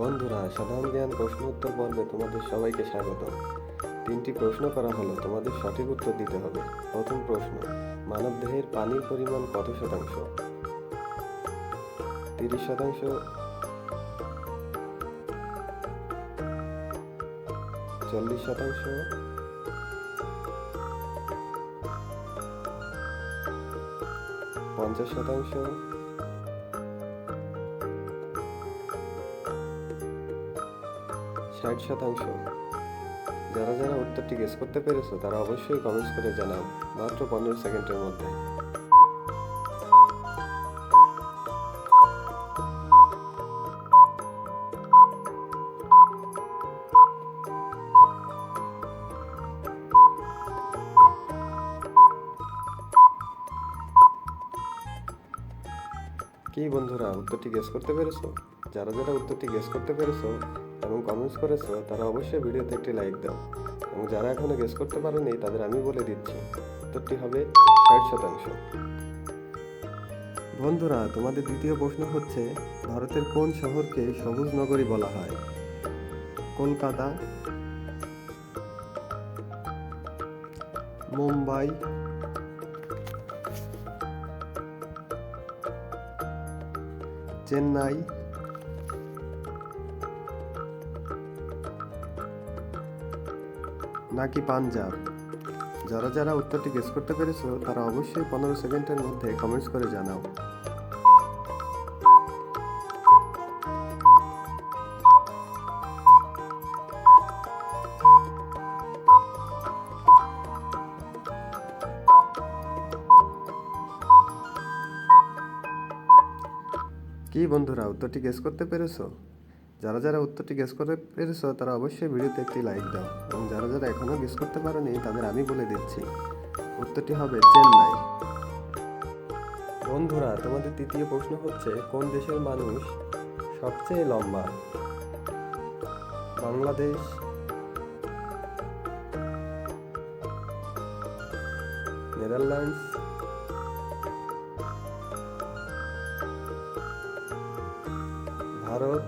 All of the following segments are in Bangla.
বন্ধুরা, সাধারণ জ্ঞান প্রশ্ন উত্তর পর্বে তোমাদের সবাইকে স্বাগত। 3টি প্রশ্ন করা হলো, তোমাদের সঠিক উত্তর দিতে হবে। প্রথম প্রশ্ন, মানবদেহের পানির পরিমাণ কত শতাংশ? 30%, 40%, 50%, 60%। যারা যারা উত্তরটি গেস করতে পেরেছো তারা অবশ্যই কমেন্টস করে জানাও, মাত্র 15 সেকেন্ডের মধ্যে। কি বন্ধুরা, উত্তরটি গেস করতে পেরেছো? যারা যারা উত্তরটি গেস করতে পেরেছো এবং কমেন্টস করেছো তারা অবশ্যই ভিডিওতে একটি লাইক দাও, এবং যারা এখনো গেস করতে পারোনি তাদের আমি বলে দিচ্ছি, উত্তরটি হবে 60%। বন্ধুরা, তোমাদের দ্বিতীয় প্রশ্ন হচ্ছে, ভারতের কোন শহরকে সবুজ নগরী বলা হয়? কলকাতা, মুম্বাই, চেন্নাই, নাকি পাঞ্জাব? যারা যারা উত্তরটি গেস করতে পেরেছো তারা অবশ্যই 15 সেকেন্ডের মধ্যে কমেন্টস করে জানাও। কি বন্ধুরা, উত্তরটি গেস করতে পেরেছো? যারা যারা উত্তরটি গেস করতে পেরেছো তারা অবশ্যই ভিডিওতে একটি লাইক দাও, এবং যারা যারা এখনো গেস করতে পারোনি তাদের আমি বলে দিচ্ছি, উত্তরটি হবে চেন্নাই। বন্ধুরা, তোমাদের তৃতীয় প্রশ্ন হচ্ছে, কোন দেশের মানুষ সবচেয়ে লম্বা? বাংলাদেশ, নেদারল্যান্ডস, ভারত,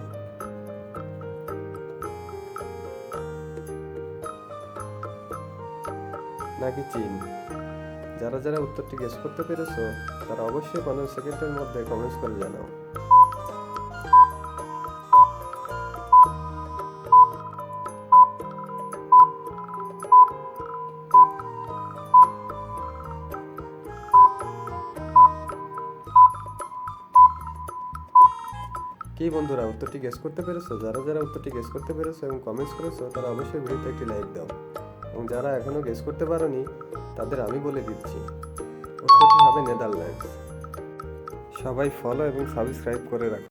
নাকি চীন? যারা যারা উত্তরটি গেস করতে পেরেছো তারা অবশ্যই 15 সেকেন্ডের মধ্যে কমেন্টস করে জানাও। কি বন্ধুরা, উত্তরটি গেস করতে পেরেছো? যারা যারা উত্তরটি গেস করতে পেরেছো এবং কমেন্টস করেছো তারা অবশ্যই ভিডিওতে একটি লাইক দাও, এবং যারা এখনো গেস করতে পারোনি তাদের আমি বলে দিচ্ছি, উত্তরটি হবে নেদারল্যান্ডস। সবাই ফলো এবং সাবস্ক্রাইব করে রাখো।